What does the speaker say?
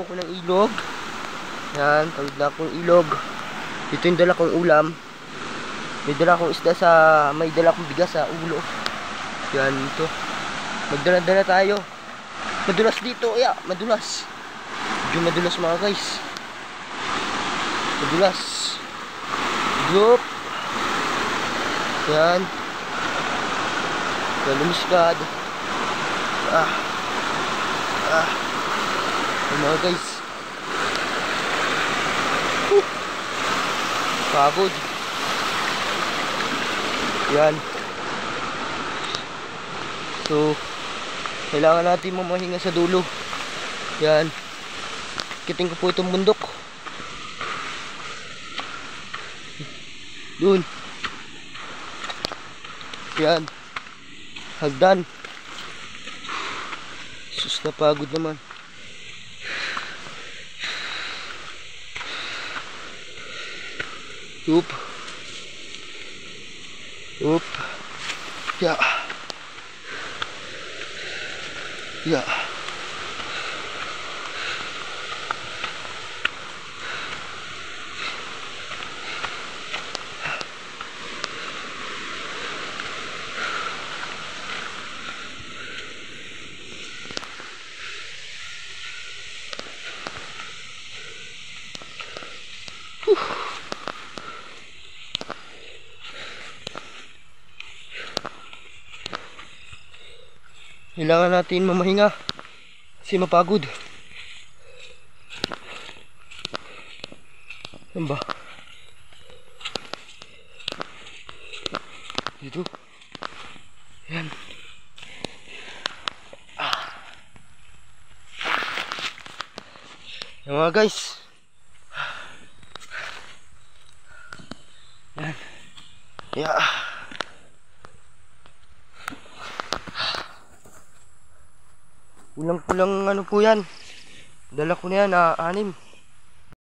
ko ng ilog. Yan, tawid na akong ilog. Ito yung dala kong ulam. May dala akong isda sa, may dala akong bigas sa ulo. Yan, ito. Magdala-dala tayo. Madulas dito, madulas. Medyo madulas mga guys. Madulas. Yup. Yan. Yan, lumiskad. Yan mga guys. Pagod. Yan. So, kailangan natin mamahinga sa dulo. Yan. Kiting ko po itong bundok. Doon. Yan. Hagdan. Sus, napagod naman. Oop. Oop. Ya. Ya. Kailangan natin mamahinga kasi mapagod. Saan ba? Dito. Yan. Yan mga guys. Yan. Yeah. Kulang-kulang ano po yan. Dala ko na yan, 6.